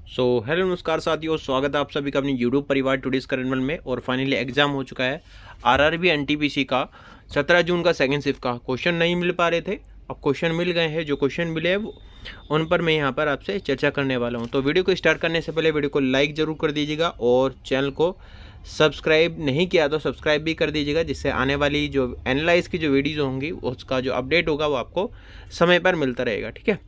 Hello नमस्कार साथियों, स्वागत है आप सभी का अपनी यूट्यूब परिवार टुडेस करंट वर्ल्ड में। और फाइनली एग्जाम हो चुका है आरआरबी एनटीपीसी का 17 जून का सेकंड शिफ्ट का। क्वेश्चन नहीं मिल पा रहे थे, अब क्वेश्चन मिल गए हैं। जो क्वेश्चन मिले हैं उन पर मैं यहाँ पर आपसे चर्चा करने वाला हूँ। तो वीडियो को स्टार्ट करने से पहले वीडियो को लाइक ज़रूर कर दीजिएगा और चैनल को सब्सक्राइब नहीं किया तो सब्सक्राइब भी कर दीजिएगा, जिससे आने वाली जो एनालाइज की जो वीडियोज़ होंगी उसका जो अपडेट होगा वो आपको समय पर मिलता रहेगा। ठीक है,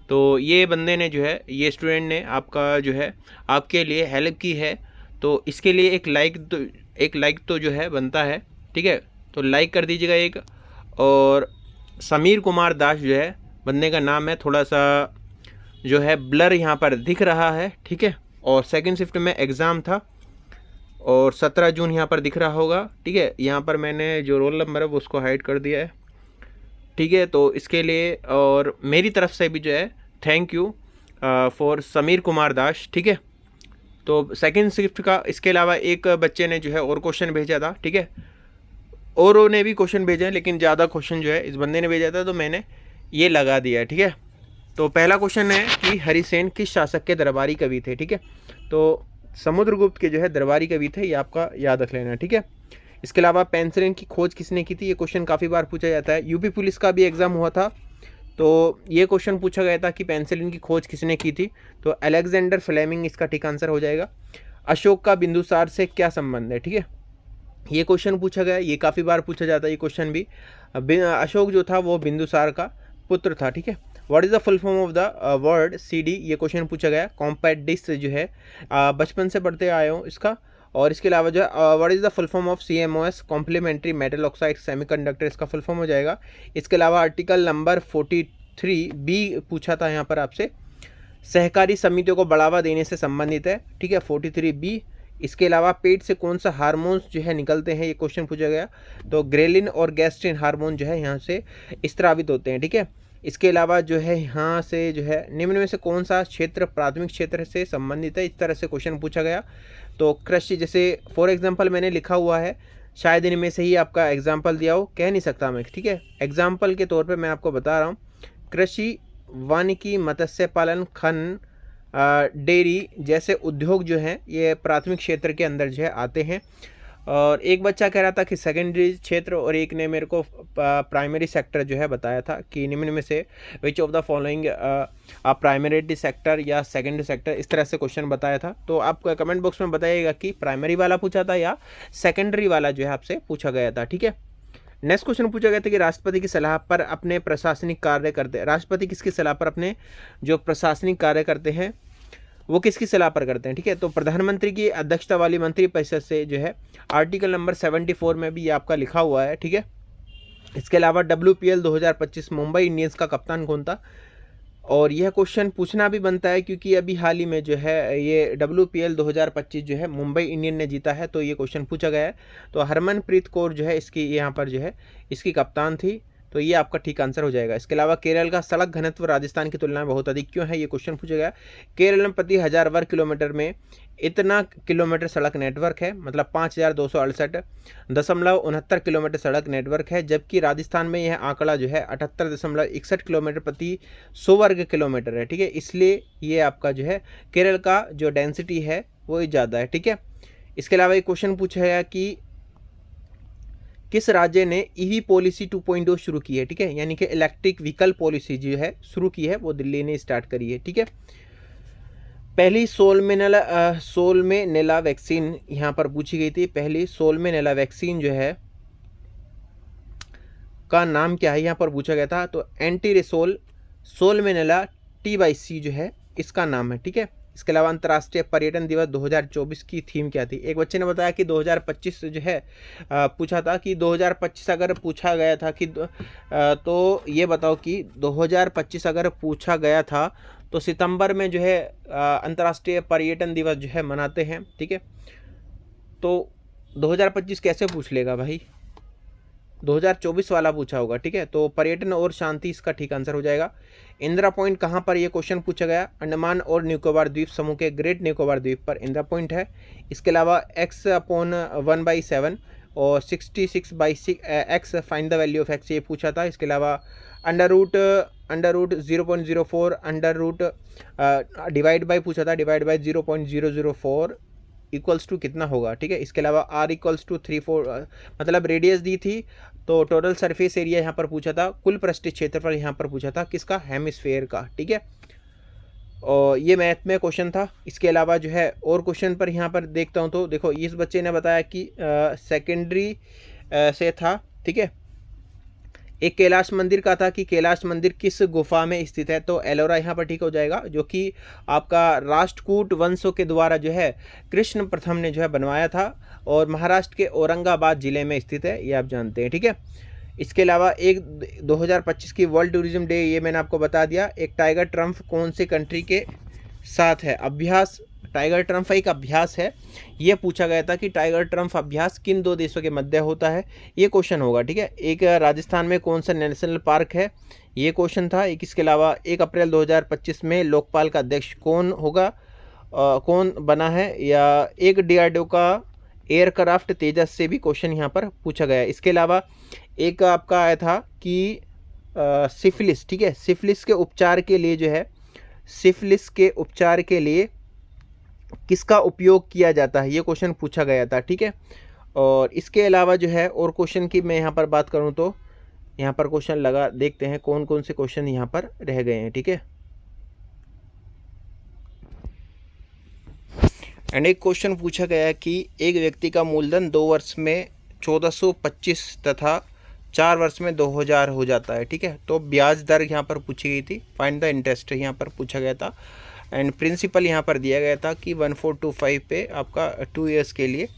तो ये बंदे ने जो है, ये स्टूडेंट ने आपका जो है आपके लिए हेल्प की है, तो इसके लिए एक लाइक तो जो है बनता है। ठीक है, तो लाइक कर दीजिएगा एक। और समीर कुमार दास जो है बंदे का नाम है, थोड़ा सा जो है ब्लर यहाँ पर दिख रहा है। ठीक है, और सेकंड शिफ्ट में एग्ज़ाम था और 17 जून यहाँ पर दिख रहा होगा। ठीक है, यहाँ पर मैंने जो रोल नंबर है वो उसको हाइड कर दिया है। ठीक है, तो इसके लिए और मेरी तरफ से भी जो है thank you for Sameer Kumar Das. ठीक है, तो सेकंड शिफ्ट का इसके अलावा एक बच्चे ने जो है और क्वेश्चन भेजा था। ठीक है, औरों ने भी क्वेश्चन भेजे हैं, लेकिन ज़्यादा क्वेश्चन जो है इस बंदे ने भेजा था, तो मैंने ये लगा दिया है। ठीक है, तो पहला क्वेश्चन है कि हरिसेन किस शासक के दरबारी कवि थे। ठीक है, तो समुद्रगुप्त के जो है दरबारी कवि थे, ये आपका याद रख लेना। ठीक है, इसके अलावा पेंसिलिन की खोज किसने की थी, ये क्वेश्चन काफ़ी बार पूछा जाता है। यूपी पुलिस का भी एग्ज़ाम हुआ था, तो ये क्वेश्चन पूछा गया था कि पेंसिलिन की खोज किसने की थी, तो अलेक्जेंडर फ्लेमिंग इसका ठीक आंसर हो जाएगा। अशोक का बिंदुसार से क्या संबंध है, ठीक है, ये क्वेश्चन पूछा गया, ये काफ़ी बार पूछा जाता है ये क्वेश्चन भी। अशोक जो था वो बिंदुसार का पुत्र था। ठीक है, what is the full form of the word CD, ये क्वेश्चन पूछा गया। कॉम्पैक्ट डिस्क जो है बचपन से पढ़ते आए हो इसका। और इसके अलावा जो है what is the full form of CMOS, complementary metal oxide semiconductor, इसका फुल फॉर्म हो जाएगा। इसके अलावा आर्टिकल नंबर 43B पूछा था यहाँ पर आपसे, सहकारी समितियों को बढ़ावा देने से संबंधित है। ठीक है, 43B। इसके अलावा पेट से कौन सा हार्मोन्स जो है निकलते हैं, ये क्वेश्चन पूछा गया, तो ग्रेलिन और गैस्ट्रिन हार्मोन जो है यहाँ से स्त्रावित होते हैं। ठीक है, इसके अलावा जो है यहाँ से जो है निम्न में से कौन सा क्षेत्र प्राथमिक क्षेत्र से संबंधित है, इस तरह से क्वेश्चन पूछा गया। तो कृषि, जैसे फॉर एग्जाम्पल मैंने लिखा हुआ है, शायद इनमें से ही आपका एग्जाम्पल दिया हो, कह नहीं सकता मैं। ठीक है, एग्जाम्पल के तौर पर मैं आपको बता रहा हूँ, कृषि, वानिकी, मत्स्य पालन, खनन, डेयरी जैसे उद्योग जो हैं ये प्राथमिक क्षेत्र के अंदर जो है आते हैं। और एक बच्चा कह रहा था कि सेकेंडरी क्षेत्र, और एक ने मेरे को प्राइमरी सेक्टर जो है बताया था कि निम्न में से which of the following primary sector या सेकेंडरी सेक्टर, इस तरह से क्वेश्चन बताया था। तो आप कमेंट बॉक्स में बताइएगा कि प्राइमरी वाला पूछा था या सेकेंडरी वाला जो है आपसे पूछा गया था। ठीक है, नेक्स्ट क्वेश्चन पूछा गया था कि राष्ट्रपति की सलाह पर अपने प्रशासनिक कार्य करते हैं, राष्ट्रपति किसकी सलाह पर अपने जो प्रशासनिक कार्य करते हैं वो किसकी सलाह पर करते हैं। ठीक है, तो प्रधानमंत्री की अध्यक्षता वाली मंत्रिपरिषद से जो है आर्टिकल नंबर 74 में भी ये आपका लिखा हुआ है। ठीक है, इसके अलावा WPL 2025 मुंबई इंडियंस का कप्तान कौन था, और यह क्वेश्चन पूछना भी बनता है क्योंकि अभी हाल ही में जो है ये WPL 2025 जो है मुंबई इंडियन ने जीता है, तो ये क्वेश्चन पूछा गया है। तो हरमनप्रीत कौर जो है इसकी यहाँ पर जो है इसकी कप्तान थी, तो ये आपका ठीक आंसर हो जाएगा। इसके अलावा केरल का सड़क घनत्व राजस्थान की तुलना में बहुत अधिक क्यों है, ये क्वेश्चन पूछा गया। केरल में प्रति 1000 वर्ग किलोमीटर में इतना किलोमीटर सड़क नेटवर्क है, मतलब 5268.69 किलोमीटर सड़क नेटवर्क है, जबकि राजस्थान में यह आंकड़ा जो है 78.61 किलोमीटर प्रति 100 वर्ग किलोमीटर है। ठीक है, इसलिए ये आपका जो है केरल का जो डेंसिटी है वो ज़्यादा है। ठीक है, इसके अलावा एक क्वेश्चन पूछा गया कि किस राज्य ने EV पॉलिसी 2.0 शुरू की है। ठीक है, यानी कि इलेक्ट्रिक व्हीकल पॉलिसी जो है शुरू की है वो दिल्ली ने स्टार्ट करी है। ठीक है, पहली सोलमेनेला वैक्सीन यहाँ पर पूछी गई थी, पहली सोलमेनेला वैक्सीन जो है का नाम क्या है यहाँ पर पूछा गया था, तो एंटीरेसोल सोलमेनेला T/C जो है इसका नाम है। ठीक है, इसके अलावा अंतर्राष्ट्रीय पर्यटन दिवस 2024 की थीम क्या थी, एक बच्चे ने बताया कि 2025 जो है पूछा था कि 2025 अगर पूछा गया था कि तो ये बताओ कि 2025 अगर पूछा गया था तो सितंबर में जो है अंतर्राष्ट्रीय पर्यटन दिवस जो है मनाते हैं। ठीक है, तो 2025 कैसे पूछ लेगा भाई, 2024 वाला पूछा होगा। ठीक है, तो पर्यटन और शांति इसका ठीक आंसर हो जाएगा। इंदिरा पॉइंट कहाँ पर, ये क्वेश्चन पूछा गया, अंडमान और निकोबार द्वीप समूह के ग्रेट निकोबार द्वीप पर इंदिरा पॉइंट है। इसके अलावा x/1/7 और 66/6 x find the value of x ये पूछा था। इसके अलावा under root 0.04 under root divide by पूछा था, डिवाइड बाई 0.004 इक्वल्स टू कितना होगा, ठीक है। इसके अलावा r इक्वल्स टू 3/4 मतलब रेडियस दी थी, तो टोटल सरफेस एरिया यहाँ पर पूछा था, कुल पृष्ठीय क्षेत्रफल यहाँ पर पूछा था किसका, हेमिस्फेयर का, ठीक है। और ये मैथ में क्वेश्चन था। इसके अलावा जो है और क्वेश्चन पर यहाँ पर देखता हूँ, तो देखो इस बच्चे ने बताया कि सेकेंडरी से था, ठीक है। एक कैलाश मंदिर का था कि कैलाश मंदिर किस गुफा में स्थित है, तो एलोरा यहाँ पर ठीक हो जाएगा, जो कि आपका राष्ट्रकूट वंशों के द्वारा जो है कृष्ण प्रथम ने जो है बनवाया था, और महाराष्ट्र के औरंगाबाद जिले में स्थित है, ये आप जानते हैं, ठीक है। इसके अलावा एक 2025 की वर्ल्ड टूरिज्म डे, ये मैंने आपको बता दिया। एक टाइगर ट्रम्प कौन से कंट्री के साथ है, अभ्यास, टाइगर ट्रम्प एक अभ्यास है, ये पूछा गया था कि टाइगर ट्रम्प अभ्यास किन दो देशों के मध्य होता है, ये क्वेश्चन होगा, ठीक है। एक राजस्थान में कौन सा नेशनल पार्क है, ये क्वेश्चन था। एक इसके अलावा 1 अप्रैल 2025 में लोकपाल का अध्यक्ष कौन होगा, कौन बना है, या एक डीआरडीओ का एयरक्राफ्ट तेजस से भी क्वेश्चन यहाँ पर पूछा गया है। इसके अलावा एक आपका आया था कि सिफिलिस, ठीक है, सिफिलिस के उपचार के लिए जो है, सिफिलिस के उपचार के लिए किसका उपयोग किया जाता है, ये क्वेश्चन पूछा गया था, ठीक है। और इसके अलावा जो है और क्वेश्चन की मैं यहाँ पर बात करूँ तो यहाँ पर क्वेश्चन लगा, देखते हैं कौन कौन से क्वेश्चन यहाँ पर रह गए हैं, ठीक है। एंड एक क्वेश्चन पूछा गया कि एक व्यक्ति का मूलधन 2 वर्ष में 1425 तथा 4 वर्ष में 2000 हो जाता है, ठीक है। तो ब्याज दर यहाँ पर पूछी गई थी, फाइंड द इंटरेस्ट यहाँ पर पूछा गया था, एंड प्रिंसिपल यहाँ पर दिया गया था कि 1425 पे आपका 2 ईयर्स के लिए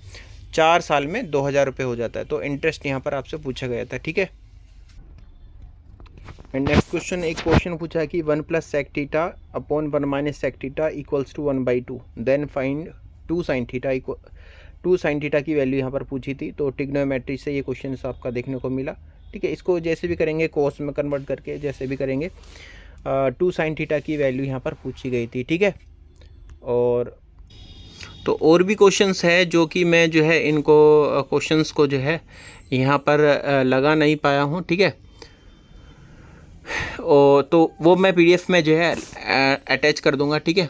4 साल में 2000 रुपये हो जाता है, तो इंटरेस्ट यहाँ पर आपसे पूछा गया था, ठीक है। एंड नेक्स्ट क्वेश्चन, एक क्वेश्चन पूछा है कि 1 + sec theta upon 1 - sec theta equals to 1/2, then find 2 sin theta equal 2 sin theta की वैल्यू यहाँ पर पूछी थी, तो ट्रिग्नोमेट्री से ये क्वेश्चन आपका देखने को मिला, ठीक है। इसको जैसे भी करेंगे कोस में कन्वर्ट करके, जैसे भी करेंगे 2 sin थीटा की वैल्यू यहाँ पर पूछी गई थी, ठीक है। और तो और भी क्वेश्चंस है जो कि मैं जो है इनको क्वेश्चंस को जो है यहाँ पर लगा नहीं पाया हूँ, ठीक है। और तो वो मैं पीडीएफ में जो है अटैच कर दूंगा, ठीक है।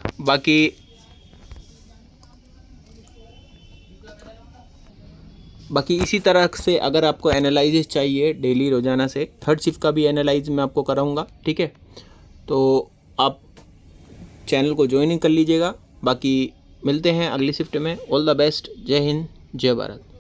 बाकी इसी तरह से अगर आपको एनालिसिस चाहिए डेली रोजाना से, थर्ड शिफ्ट का भी एनालाइज मैं आपको कराऊंगा, ठीक है। तो आप चैनल को ज्वाइन कर लीजिएगा। बाकी मिलते हैं अगली शिफ्ट में। All the best. जय हिंद, जय भारत।